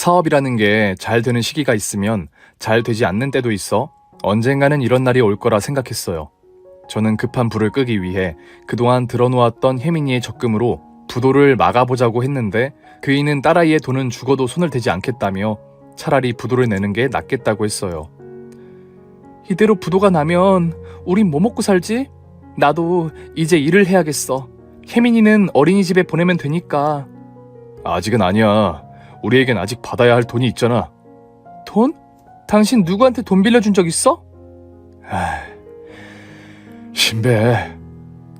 사업이라는 게 잘 되는 시기가 있으면 잘 되지 않는 때도 있어 언젠가는 이런 날이 올 거라 생각했어요. 저는 급한 불을 끄기 위해 그동안 들어놓았던 혜민이의 적금으로 부도를 막아보자고 했는데 그이는 딸아이의 돈은 죽어도 손을 대지 않겠다며 차라리 부도를 내는 게 낫겠다고 했어요. 이대로 부도가 나면 우린 뭐 먹고 살지? 나도 이제 일을 해야겠어. 혜민이는 어린이집에 보내면 되니까. 아직은 아니야. 우리에겐 아직 받아야 할 돈이 있잖아. 돈? 당신 누구한테 돈 빌려준 적 있어? 신배.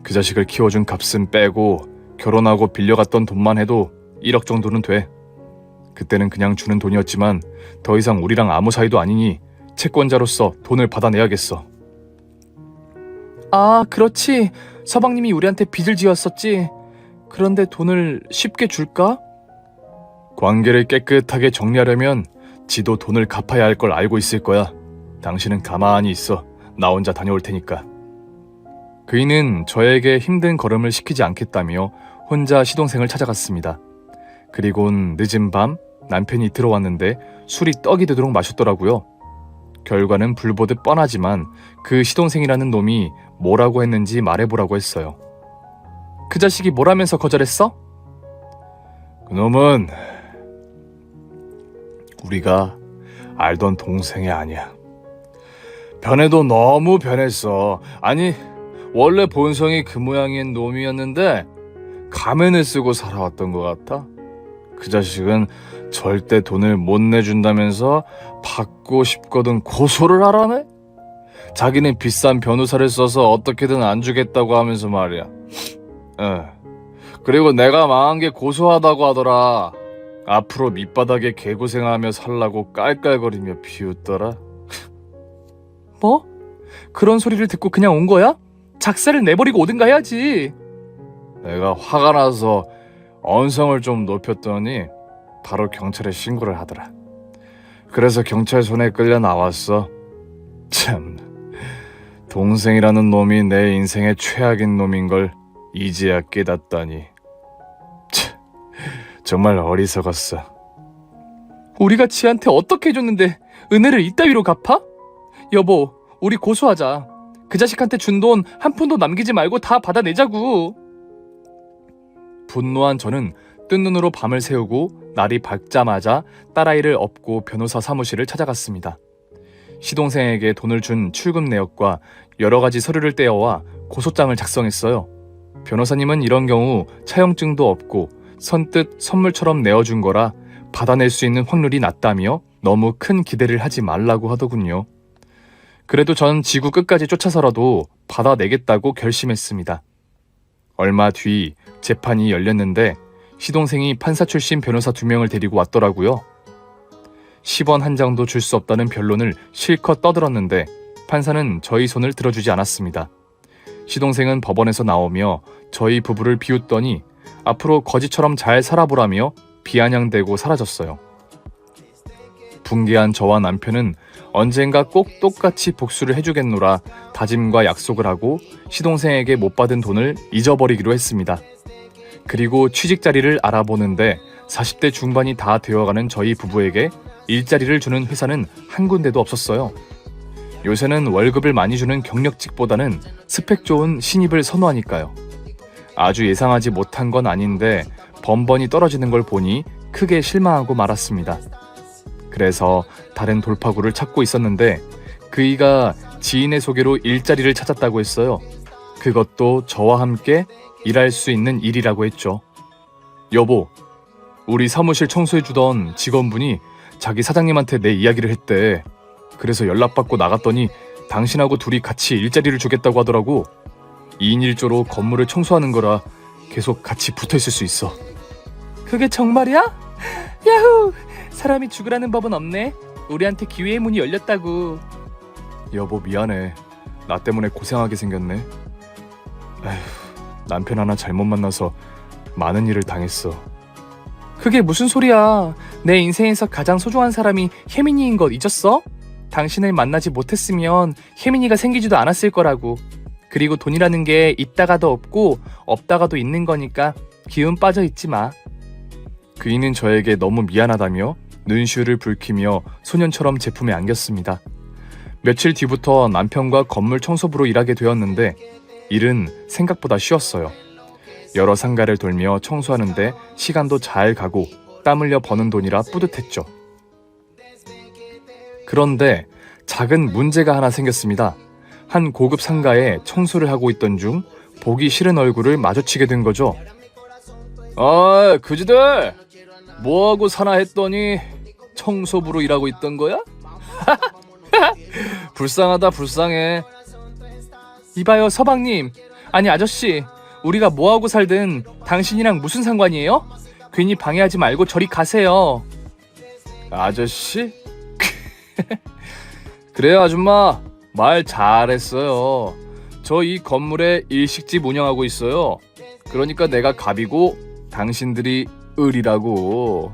그 자식을 키워준 값은 빼고 결혼하고 빌려갔던 돈만 해도 1억 정도는 돼. 그때는 그냥 주는 돈이었지만 더 이상 우리랑 아무 사이도 아니니 채권자로서 돈을 받아내야겠어. 아, 그렇지. 서방님이 우리한테 빚을 지었었지. 그런데 돈을 쉽게 줄까? 관계를 깨끗하게 정리하려면 지도 돈을 갚아야 할 걸 알고 있을 거야. 당신은 가만히 있어. 나 혼자 다녀올 테니까. 그이는 저에게 힘든 걸음을 시키지 않겠다며 혼자 시동생을 찾아갔습니다. 그리곤 늦은 밤 남편이 들어왔는데 술이 떡이 되도록 마셨더라고요. 결과는 불보듯 뻔하지만 그 시동생이라는 놈이 뭐라고 했는지 말해보라고 했어요. 그 자식이 뭐라면서 거절했어? 그놈은 우리가 알던 동생이 아니야. 변해도 너무 변했어. 아니, 원래 본성이 그 모양인 놈이었는데 가면을 쓰고 살아왔던 것 같아. 그 자식은 절대 돈을 못 내준다면서 받고 싶거든 고소를 하라네? 자기는 비싼 변호사를 써서 어떻게든 안 주겠다고 하면서 말이야. 그리고 내가 망한 게 고소하다고 하더라. 앞으로 밑바닥에 개고생하며 살라고 깔깔거리며 비웃더라. 뭐? 그런 소리를 듣고 그냥 온 거야? 작사를 내버리고 오든가 해야지. 내가 화가 나서 언성을 좀 높였더니 바로 경찰에 신고를 하더라. 그래서 경찰 손에 끌려 나왔어. 참, 동생이라는 놈이 내 인생의 최악인 놈인 걸 이제야 깨닫다니. 참, 정말 어리석었어. 우리가 지한테 어떻게 해줬는데 은혜를 이따위로 갚아? 여보, 우리 고소하자. 그 자식한테 준 돈 한 푼도 남기지 말고 다 받아내자고. 분노한 저는 뜬 눈으로 밤을 새우고 날이 밝자마자 딸아이를 업고 변호사 사무실을 찾아갔습니다. 시동생에게 돈을 준 출금 내역과 여러 가지 서류를 떼어와 고소장을 작성했어요. 변호사님은 이런 경우 차용증도 없고 선뜻 선물처럼 내어준 거라 받아낼 수 있는 확률이 낮다며 너무 큰 기대를 하지 말라고 하더군요. 그래도 전 지구 끝까지 쫓아서라도 받아내겠다고 결심했습니다. 얼마 뒤 재판이 열렸는데 시동생이 판사 출신 변호사 2명을 데리고 왔더라고요. 10원 한 장도 줄 수 없다는 변론을 실컷 떠들었는데 판사는 저희 손을 들어주지 않았습니다. 시동생은 법원에서 나오며 저희 부부를 비웃더니 앞으로 거지처럼 잘 살아보라며 비아냥대고 사라졌어요. 붕괴한 저와 남편은 언젠가 꼭 똑같이 복수를 해주겠노라 다짐과 약속을 하고 시동생에게 못 받은 돈을 잊어버리기로 했습니다. 그리고 취직 자리를 알아보는데 40대 중반이 다 되어가는 저희 부부에게 일자리를 주는 회사는 한 군데도 없었어요. 요새는 월급을 많이 주는 경력직보다는 스펙 좋은 신입을 선호하니까요. 아주 예상하지 못한 건 아닌데 번번이 떨어지는 걸 보니 크게 실망하고 말았습니다. 그래서 다른 돌파구를 찾고 있었는데 그이가 지인의 소개로 일자리를 찾았다고 했어요. 그것도 저와 함께 일할 수 있는 일이라고 했죠. 여보, 우리 사무실 청소해주던 직원분이 자기 사장님한테 내 이야기를 했대. 그래서 연락받고 나갔더니 당신하고 둘이 같이 일자리를 주겠다고 하더라고. 2인 1조로 건물을 청소하는 거라 계속 같이 붙어있을 수 있어. 그게 정말이야? 야후! 사람이 죽으라는 법은 없네. 우리한테 기회의 문이 열렸다고. 여보, 미안해. 나 때문에 고생하게 생겼네. 에휴, 남편 하나 잘못 만나서 많은 일을 당했어. 그게 무슨 소리야. 내 인생에서 가장 소중한 사람이 혜민이인 것 잊었어? 당신을 만나지 못했으면 혜민이가 생기지도 않았을 거라고. 그리고 돈이라는 게 있다가도 없고 없다가도 있는 거니까 기운 빠져 있지 마. 그이는 저에게 너무 미안하다며 눈시울을 붉히며 소년처럼 제품에 안겼습니다. 며칠 뒤부터 남편과 건물 청소부로 일하게 되었는데 일은 생각보다 쉬웠어요. 여러 상가를 돌며 청소하는데 시간도 잘 가고 땀 흘려 버는 돈이라 뿌듯했죠. 그런데 작은 문제가 하나 생겼습니다. 한 고급 상가에 청소를 하고 있던 중 보기 싫은 얼굴을 마주치게 된 거죠. 아, 그지들! 뭐하고 사나 했더니 청소부로 일하고 있던 거야? 불쌍하다, 불쌍해. 이봐요, 서방님. 아니, 아저씨. 우리가 뭐하고 살든 당신이랑 무슨 상관이에요? 괜히 방해하지 말고 저리 가세요. 아저씨? 그래요, 아줌마. 말 잘했어요. 저 이 건물에 일식집 운영하고 있어요. 그러니까 내가 갑이고 당신들이 을이라고.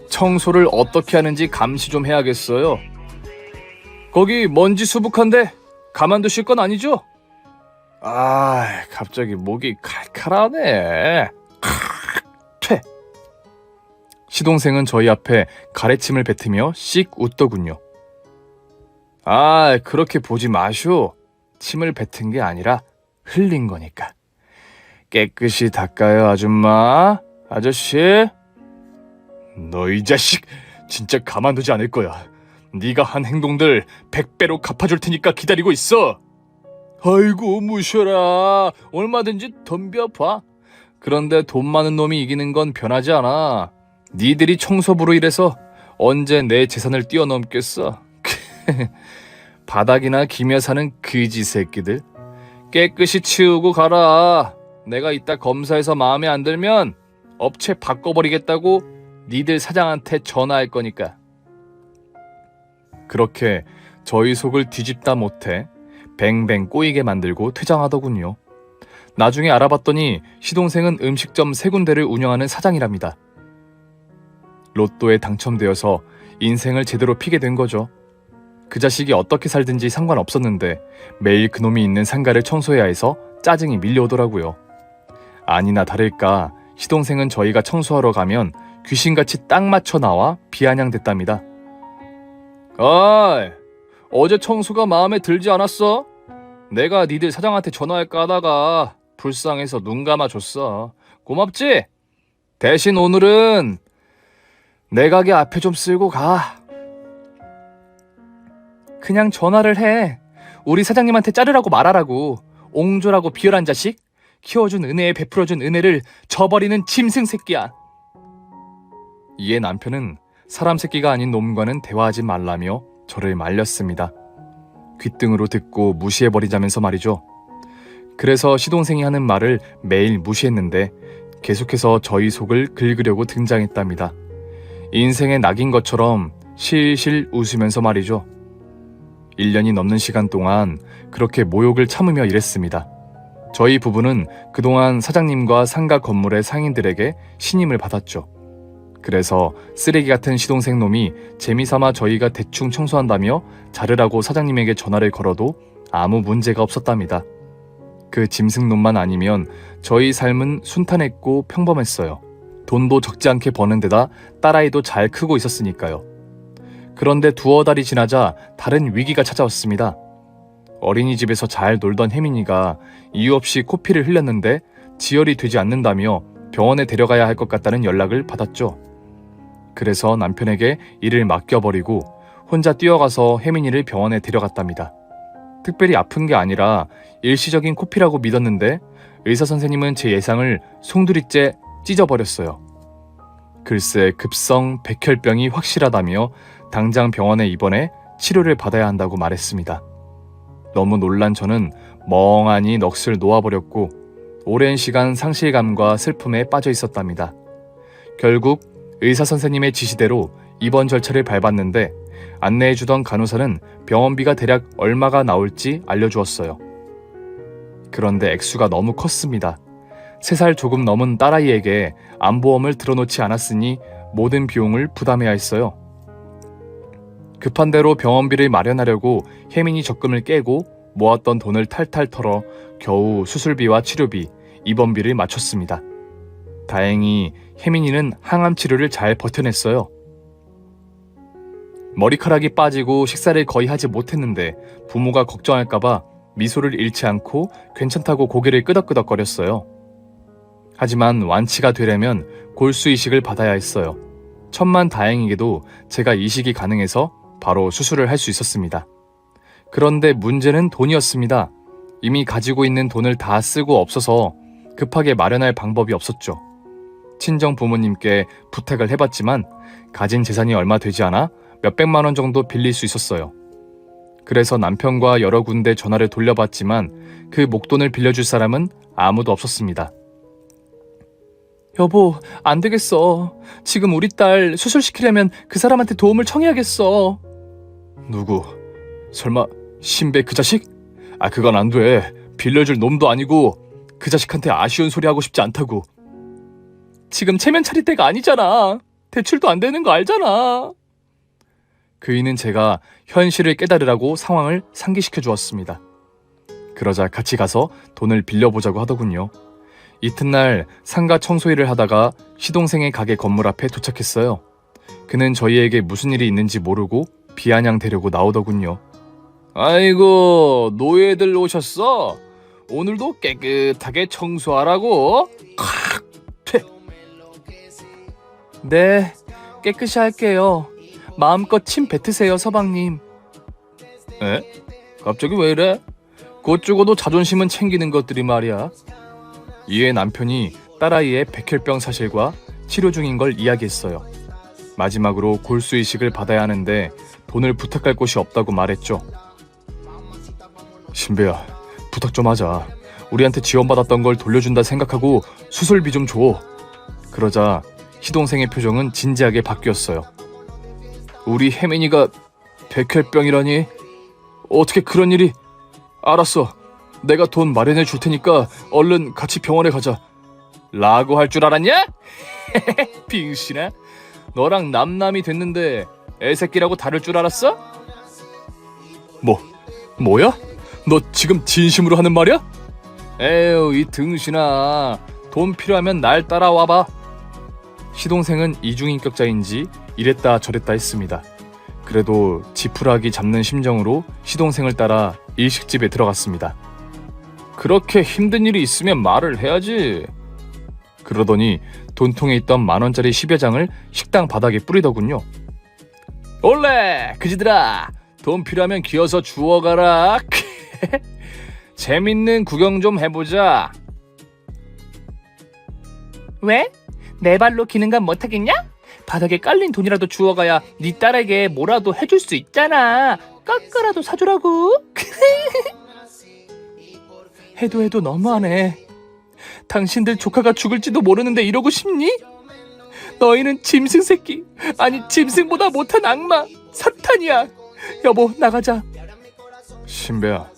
청소를 어떻게 하는지 감시 좀 해야겠어요. 거기 먼지 수북한데 가만두실 건 아니죠? 아, 갑자기 목이 칼칼하네. 퇴. 시동생은 저희 앞에 가래침을 뱉으며 씩 웃더군요. 아, 그렇게 보지 마쇼. 침을 뱉은 게 아니라 흘린 거니까. 깨끗이 닦아요, 아줌마. 아저씨. 너 이 자식, 진짜 가만두지 않을 거야. 네가 한 행동들 100배로 갚아줄 테니까 기다리고 있어. 아이고, 무셔라. 얼마든지 덤벼봐. 그런데 돈 많은 놈이 이기는 건 변하지 않아. 니들이 청소부로 일해서 언제 내 재산을 뛰어넘겠어. 바닥이나 기며 사는 그지 새끼들. 깨끗이 치우고 가라. 내가 이따 검사해서 마음에 안 들면 업체 바꿔버리겠다고 니들 사장한테 전화할 거니까. 그렇게 저희 속을 뒤집다 못해 뱅뱅 꼬이게 만들고 퇴장하더군요. 나중에 알아봤더니 시동생은 음식점 3군데를 운영하는 사장이랍니다. 로또에 당첨되어서 인생을 제대로 피게 된 거죠. 그 자식이 어떻게 살든지 상관없었는데 매일 그놈이 있는 상가를 청소해야 해서 짜증이 밀려오더라고요. 아니나 다를까 시동생은 저희가 청소하러 가면 귀신같이 딱 맞춰 나와 비아냥댔답니다. 어이, 어제 청소가 마음에 들지 않았어? 내가 니들 사장한테 전화할까 하다가 불쌍해서 눈 감아줬어. 고맙지? 대신 오늘은 내 가게 앞에 좀 쓸고 가. 그냥 전화를 해. 우리 사장님한테 자르라고 말하라고. 옹졸하고 비열한 자식. 키워준 은혜에 베풀어준 은혜를 저버리는 짐승 새끼야. 이에 남편은 사람 새끼가 아닌 놈과는 대화하지 말라며 저를 말렸습니다. 귓등으로 듣고 무시해버리자면서 말이죠. 그래서 시동생이 하는 말을 매일 무시했는데 계속해서 저희 속을 긁으려고 등장했답니다. 인생의 낙인 것처럼 실실 웃으면서 말이죠. 1년이 넘는 시간 동안 그렇게 모욕을 참으며 일했습니다. 저희 부부는 그동안 사장님과 상가 건물의 상인들에게 신임을 받았죠. 그래서 쓰레기 같은 시동생 놈이 재미삼아 저희가 대충 청소한다며 자르라고 사장님에게 전화를 걸어도 아무 문제가 없었답니다. 그 짐승놈만 아니면 저희 삶은 순탄했고 평범했어요. 돈도 적지 않게 버는 데다 딸아이도 잘 크고 있었으니까요. 그런데 두어 달이 지나자 다른 위기가 찾아왔습니다. 어린이집에서 잘 놀던 혜민이가 이유 없이 코피를 흘렸는데 지혈이 되지 않는다며 병원에 데려가야 할 것 같다는 연락을 받았죠. 그래서 남편에게 일을 맡겨버리고 혼자 뛰어가서 혜민이를 병원에 데려갔답니다. 특별히 아픈 게 아니라 일시적인 코피라고 믿었는데 의사 선생님은 제 예상을 송두리째 찢어버렸어요. 글쎄 급성 백혈병이 확실하다며 당장 병원에 입원해 치료를 받아야 한다고 말했습니다. 너무 놀란 저는 멍하니 넋을 놓아버렸고 오랜 시간 상실감과 슬픔에 빠져 있었답니다. 결국 의사 선생님의 지시대로 입원 절차를 밟았는데 안내해주던 간호사는 병원비가 대략 얼마가 나올지 알려주었어요. 그런데 액수가 너무 컸습니다. 3살 조금 넘은 딸아이에게 암보험을 들어놓지 않았으니 모든 비용을 부담해야 했어요. 급한 대로 병원비를 마련하려고 혜민이 적금을 깨고 모았던 돈을 탈탈 털어 겨우 수술비와 치료비, 입원비를 마쳤습니다. 다행히 혜민이는 항암 치료를 잘 버텨냈어요. 머리카락이 빠지고 식사를 거의 하지 못했는데 부모가 걱정할까봐 미소를 잃지 않고 괜찮다고 고개를 끄덕끄덕거렸어요. 하지만 완치가 되려면 골수 이식을 받아야 했어요. 천만다행히게도 제가 이식이 가능해서 바로 수술을 할 수 있었습니다. 그런데 문제는 돈이었습니다. 이미 가지고 있는 돈을 다 쓰고 없어서 급하게 마련할 방법이 없었죠. 친정 부모님께 부탁을 해봤지만 가진 재산이 얼마 되지 않아 몇백만 원 정도 빌릴 수 있었어요. 그래서 남편과 여러 군데 전화를 돌려봤지만 그 목돈을 빌려줄 사람은 아무도 없었습니다. 여보, 안 되겠어. 지금 우리 딸 수술시키려면 그 사람한테 도움을 청해야겠어. 누구? 설마 신배 그 자식? 그건 안 돼. 빌려줄 놈도 아니고 그 자식한테 아쉬운 소리 하고 싶지 않다고. 지금 체면 차릴 때가 아니잖아. 대출도 안 되는 거 알잖아. 그이는 제가 현실을 깨달으라고 상황을 상기시켜 주었습니다. 그러자 같이 가서 돈을 빌려보자고 하더군요. 이튿날 상가 청소일을 하다가 시동생의 가게 건물 앞에 도착했어요. 그는 저희에게 무슨 일이 있는지 모르고 비아냥대려고 나오더군요. 아이고, 노예들 오셨어? 오늘도 깨끗하게 청소하라고? 네, 깨끗이 할게요. 마음껏 침 뱉으세요, 서방님. 에? 갑자기 왜 이래? 곧 죽어도 자존심은 챙기는 것들이 말이야. 이에 남편이 딸아이의 백혈병 사실과 치료 중인 걸 이야기했어요. 마지막으로 골수 이식을 받아야 하는데 돈을 부탁할 곳이 없다고 말했죠. 신배야, 부탁 좀 하자. 우리한테 지원받았던 걸 돌려준다 생각하고 수술비 좀 줘. 그러자 시동생의 표정은 진지하게 바뀌었어요. 우리 혜민이가 백혈병이라니? 어떻게 그런 일이? 알았어. 내가 돈 마련해 줄 테니까 얼른 같이 병원에 가자. 라고 할 줄 알았냐? 빙신아. 너랑 남남이 됐는데 애새끼라고 다를 줄 알았어? 뭐야? 너 지금 진심으로 하는 말이야? 에휴, 이 등신아. 돈 필요하면 날 따라와봐. 시동생은 이중인격자인지 이랬다 저랬다 했습니다. 그래도 지푸라기 잡는 심정으로 시동생을 따라 일식집에 들어갔습니다. 그렇게 힘든 일이 있으면 말을 해야지. 그러더니 돈통에 있던 만원짜리 10여 장을 식당 바닥에 뿌리더군요. 올레 그지들아, 돈 필요하면 기어서 주워가라. 재밌는 구경 좀 해보자. 왜? 내 발로 기는 건 못하겠냐? 바닥에 깔린 돈이라도 주워가야 네 딸에게 뭐라도 해줄 수 있잖아. 깎아라도 사주라고. 해도 너무하네. 당신들 조카가 죽을지도 모르는데 이러고 싶니? 너희는 짐승 새끼, 아니 짐승보다 못한 악마, 사탄이야. 여보, 나가자. 신배야,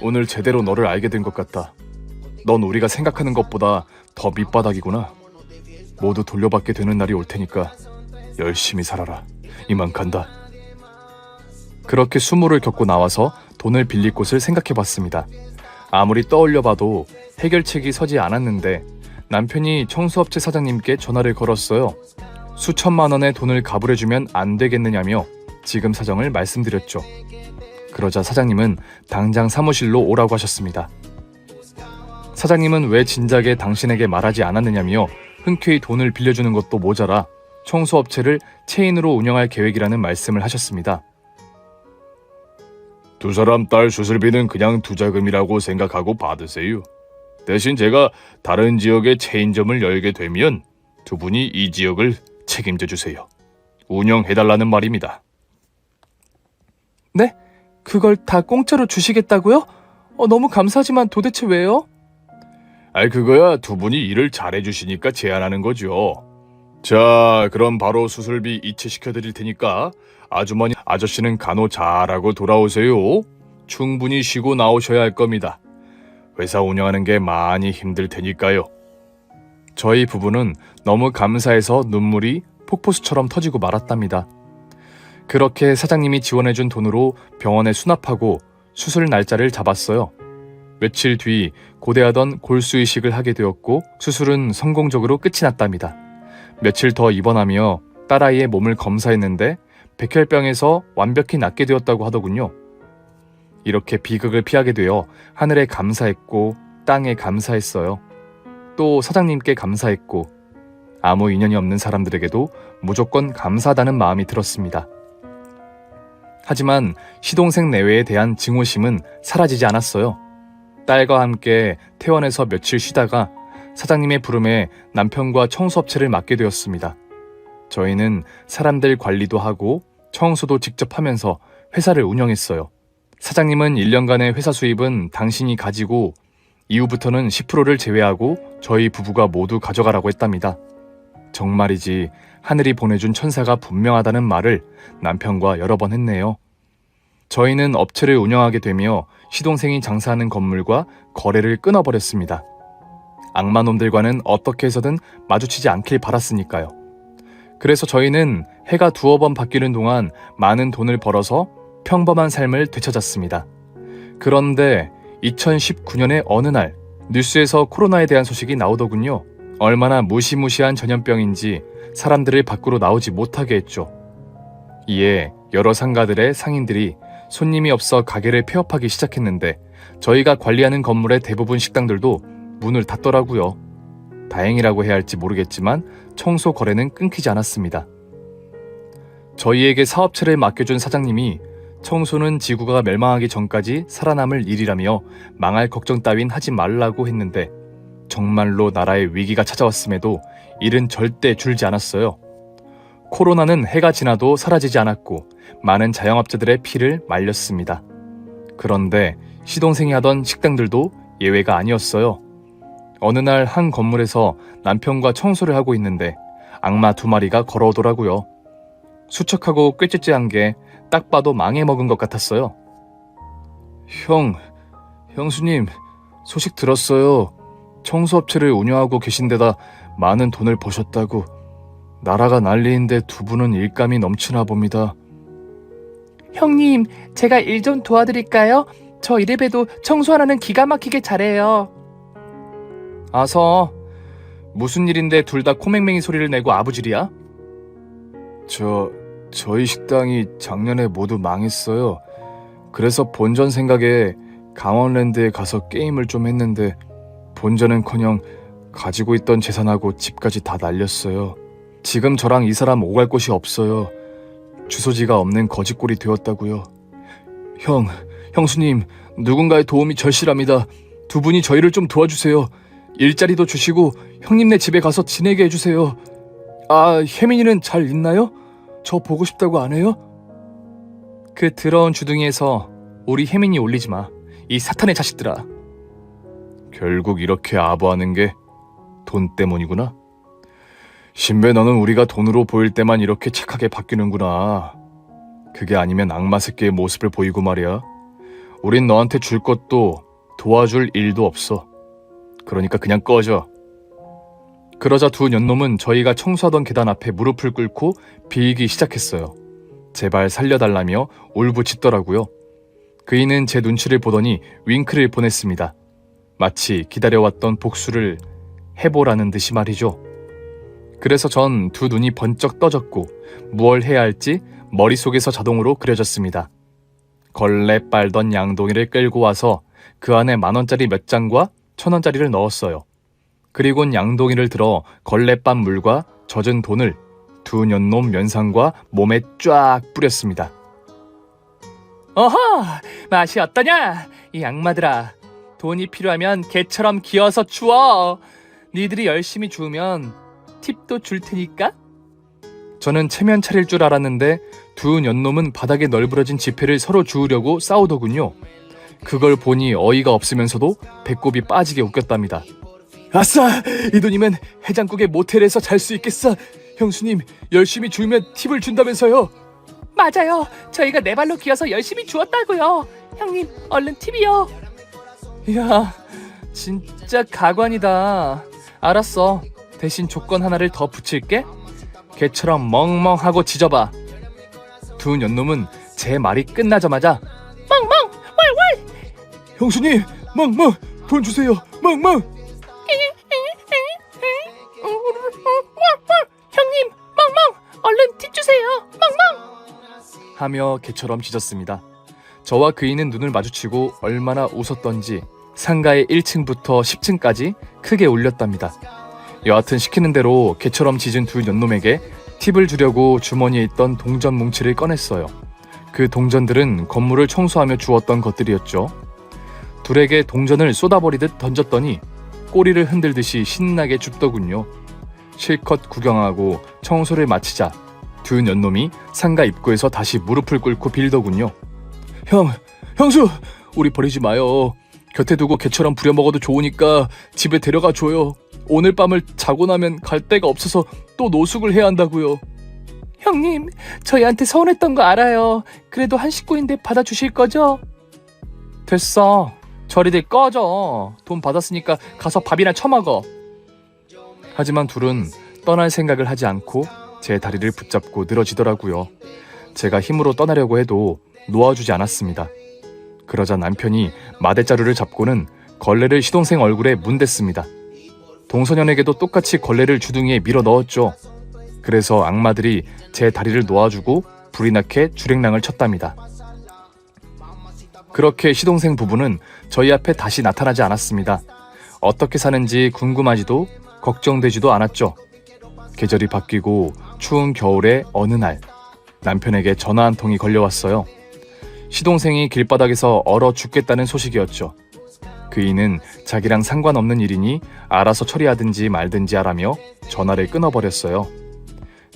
오늘 제대로 너를 알게 된 것 같다. 넌 우리가 생각하는 것보다 더 밑바닥이구나. 모두 돌려받게 되는 날이 올 테니까 열심히 살아라. 이만 간다. 그렇게 수모를 겪고 나와서 돈을 빌릴 곳을 생각해봤습니다. 아무리 떠올려봐도 해결책이 서지 않았는데 남편이 청소업체 사장님께 전화를 걸었어요. 수천만 원의 돈을 가불해주면 안 되겠느냐며 지금 사정을 말씀드렸죠. 그러자 사장님은 당장 사무실로 오라고 하셨습니다. 사장님은 왜 진작에 당신에게 말하지 않았느냐며 흔쾌히 돈을 빌려주는 것도 모자라 청소업체를 체인으로 운영할 계획이라는 말씀을 하셨습니다. 두 사람 딸 수술비는 그냥 투자금이라고 생각하고 받으세요. 대신 제가 다른 지역에 체인점을 열게 되면 두 분이 이 지역을 책임져 주세요. 운영해달라는 말입니다. 네? 그걸 다 공짜로 주시겠다고요? 너무 감사하지만 도대체 왜요? 그거야 두 분이 일을 잘해주시니까 제안하는 거죠. 자, 그럼 바로 수술비 이체시켜드릴 테니까 아주머니, 아저씨는 간호 잘하고 돌아오세요. 충분히 쉬고 나오셔야 할 겁니다. 회사 운영하는 게 많이 힘들 테니까요. 저희 부부는 너무 감사해서 눈물이 폭포수처럼 터지고 말았답니다. 그렇게 사장님이 지원해준 돈으로 병원에 수납하고 수술 날짜를 잡았어요. 며칠 뒤 고대하던 골수 이식을 하게 되었고 수술은 성공적으로 끝이 났답니다. 며칠 더 입원하며 딸아이의 몸을 검사했는데 백혈병에서 완벽히 낫게 되었다고 하더군요. 이렇게 비극을 피하게 되어 하늘에 감사했고 땅에 감사했어요. 또 사장님께 감사했고 아무 인연이 없는 사람들에게도 무조건 감사하다는 마음이 들었습니다. 하지만 시동생 내외에 대한 증오심은 사라지지 않았어요. 딸과 함께 퇴원해서 며칠 쉬다가 사장님의 부름에 남편과 청소업체를 맡게 되었습니다. 저희는 사람들 관리도 하고 청소도 직접 하면서 회사를 운영했어요. 사장님은 1년간의 회사 수입은 당신이 가지고 이후부터는 10%를 제외하고 저희 부부가 모두 가져가라고 했답니다. 정말이지 하늘이 보내준 천사가 분명하다는 말을 남편과 여러 번 했네요. 저희는 업체를 운영하게 되며 시동생이 장사하는 건물과 거래를 끊어버렸습니다. 악마놈들과는 어떻게 해서든 마주치지 않길 바랐으니까요. 그래서 저희는 해가 두어 번 바뀌는 동안 많은 돈을 벌어서 평범한 삶을 되찾았습니다. 그런데 2019년의 어느 날 뉴스에서 코로나에 대한 소식이 나오더군요. 얼마나 무시무시한 전염병인지 사람들을 밖으로 나오지 못하게 했죠. 이에 여러 상가들의 상인들이 손님이 없어 가게를 폐업하기 시작했는데 저희가 관리하는 건물의 대부분 식당들도 문을 닫더라고요. 다행이라고 해야 할지 모르겠지만 청소 거래는 끊기지 않았습니다. 저희에게 사업체를 맡겨준 사장님이 청소는 지구가 멸망하기 전까지 살아남을 일이라며 망할 걱정 따윈 하지 말라고 했는데 정말로 나라에 위기가 찾아왔음에도 일은 절대 줄지 않았어요. 코로나는 해가 지나도 사라지지 않았고 많은 자영업자들의 피를 말렸습니다. 그런데 시동생이 하던 식당들도 예외가 아니었어요. 어느 날 한 건물에서 남편과 청소를 하고 있는데 악마 2마리가 걸어오더라고요. 수척하고 꾀째째한 게 딱 봐도 망해먹은 것 같았어요. 형수님, 소식 들었어요. 청소업체를 운영하고 계신 데다 많은 돈을 버셨다고. 나라가 난리인데 두 분은 일감이 넘치나 봅니다. 형님, 제가 일 좀 도와드릴까요? 저 이래봬도 청소 하나는 기가 막히게 잘해요. 아서, 무슨 일인데 둘 다 코맹맹이 소리를 내고 아부질이야? 저희 식당이 작년에 모두 망했어요. 그래서 본전 생각에 강원랜드에 가서 게임을 좀 했는데 본전은커녕 가지고 있던 재산하고 집까지 다 날렸어요. 지금 저랑 이 사람 오갈 곳이 없어요. 주소지가 없는 거지꼴이 되었다고요. 형수님, 누군가의 도움이 절실합니다. 두 분이 저희를 좀 도와주세요. 일자리도 주시고 형님네 집에 가서 지내게 해주세요. 아, 혜민이는 잘 있나요? 저 보고 싶다고 안 해요? 그 더러운 주둥이에서 우리 혜민이 올리지 마. 이 사탄의 자식들아. 결국 이렇게 아부하는 게 돈 때문이구나. 신배, 너는 우리가 돈으로 보일 때만 이렇게 착하게 바뀌는구나. 그게 아니면 악마 새끼의 모습을 보이고 말이야. 우린 너한테 줄 것도 도와줄 일도 없어. 그러니까 그냥 꺼져. 그러자 두 년놈은 저희가 청소하던 계단 앞에 무릎을 꿇고 빌기 시작했어요. 제발 살려달라며 울부짖더라고요. 그이는 제 눈치를 보더니 윙크를 보냈습니다. 마치 기다려왔던 복수를 해보라는 듯이 말이죠. 그래서 전 두 눈이 번쩍 떠졌고 무얼 해야 할지 머릿속에서 자동으로 그려졌습니다. 걸레 빨던 양동이를 끌고 와서 그 안에 10,000원짜리 몇 장과 1,000원짜리를 넣었어요. 그리곤 양동이를 들어 걸레밥 물과 젖은 돈을 두 년놈 면상과 몸에 쫙 뿌렸습니다. 어허! 맛이 어떠냐? 이 악마들아. 돈이 필요하면 개처럼 기어서 주워. 니들이 열심히 주우면 팁도 줄 테니까. 저는 체면 차릴 줄 알았는데 두 년놈은 바닥에 널브러진 지폐를 서로 주우려고 싸우더군요. 그걸 보니 어이가 없으면서도 배꼽이 빠지게 웃겼답니다. 아싸! 이 돈이면 해장국에 모텔에서 잘 수 있겠어. 형수님, 열심히 주우면 팁을 준다면서요. 맞아요. 저희가 네 발로 기어서 열심히 주웠다고요. 형님, 얼른 팁이요. 이야, 진짜 가관이다. 알았어. 대신 조건 하나를 더 붙일게. 개처럼 멍멍하고 짖어봐. 두 년놈은 제 말이 끝나자마자 멍멍! 왈왈! 형수님, 멍멍! 돈 주세요, 멍멍! 형님, 멍멍! 얼른 팁 주세요. 멍멍! 하며 개처럼 짖었습니다. 저와 그이는 눈을 마주치고 얼마나 웃었던지 상가의 1층부터 10층까지 크게 울렸답니다. 여하튼 시키는 대로 개처럼 짖은 두 년놈에게 팁을 주려고 주머니에 있던 동전 뭉치를 꺼냈어요. 그 동전들은 건물을 청소하며 주웠던 것들이었죠. 둘에게 동전을 쏟아버리듯 던졌더니 꼬리를 흔들듯이 신나게 줍더군요. 실컷 구경하고 청소를 마치자 두 년놈이 상가 입구에서 다시 무릎을 꿇고 빌더군요. 형수, 우리 버리지 마요. 곁에 두고 개처럼 부려먹어도 좋으니까 집에 데려가 줘요. 오늘 밤을 자고 나면 갈 데가 없어서 또 노숙을 해야 한다고요. 형님, 저희한테 서운했던 거 알아요. 그래도 한 식구인데 받아주실 거죠? 됐어. 저리들 꺼져. 돈 받았으니까 가서 밥이나 처먹어. 하지만 둘은 떠날 생각을 하지 않고 제 다리를 붙잡고 늘어지더라고요. 제가 힘으로 떠나려고 해도 놓아주지 않았습니다. 그러자 남편이 마대자루를 잡고는 걸레를 시동생 얼굴에 문댔습니다. 동소년에게도 똑같이 걸레를 주둥이에 밀어 넣었죠. 그래서 악마들이 제 다리를 놓아주고 불이 나게 주랭랑을 쳤답니다. 그렇게 시동생 부부는 저희 앞에 다시 나타나지 않았습니다. 어떻게 사는지 궁금하지도 걱정되지도 않았죠. 계절이 바뀌고 추운 겨울의 어느 날 남편에게 전화 한 통이 걸려왔어요. 시동생이 길바닥에서 얼어 죽겠다는 소식이었죠. 그이는 자기랑 상관없는 일이니 알아서 처리하든지 말든지 하라며 전화를 끊어버렸어요.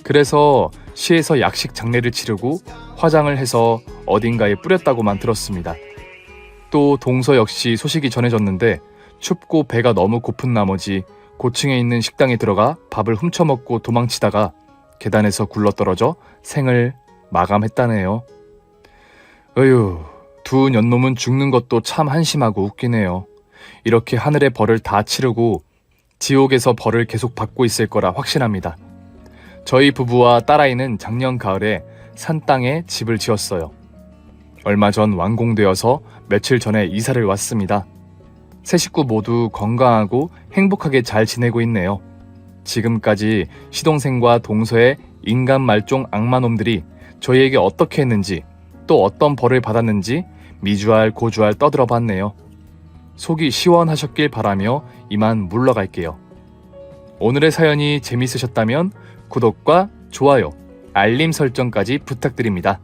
그래서 시에서 약식 장례를 치르고 화장을 해서 어딘가에 뿌렸다고만 들었습니다. 또 동서 역시 소식이 전해졌는데 춥고 배가 너무 고픈 나머지 고층에 있는 식당에 들어가 밥을 훔쳐먹고 도망치다가 계단에서 굴러떨어져 생을 마감했다네요. 어휴, 두 년놈은 죽는 것도 참 한심하고 웃기네요. 이렇게 하늘의 벌을 다 치르고 지옥에서 벌을 계속 받고 있을 거라 확신합니다. 저희 부부와 딸아이는 작년 가을에 산 땅에 집을 지었어요. 얼마 전 완공되어서 며칠 전에 이사를 왔습니다. 세 식구 모두 건강하고 행복하게 잘 지내고 있네요. 지금까지 시동생과 동서의 인간 말종 악마놈들이 저희에게 어떻게 했는지 또 어떤 벌을 받았는지 미주알 고주알 떠들어 봤네요. 속이 시원하셨길 바라며 이만 물러갈게요. 오늘의 사연이 재밌으셨다면 구독과 좋아요, 알림 설정까지 부탁드립니다.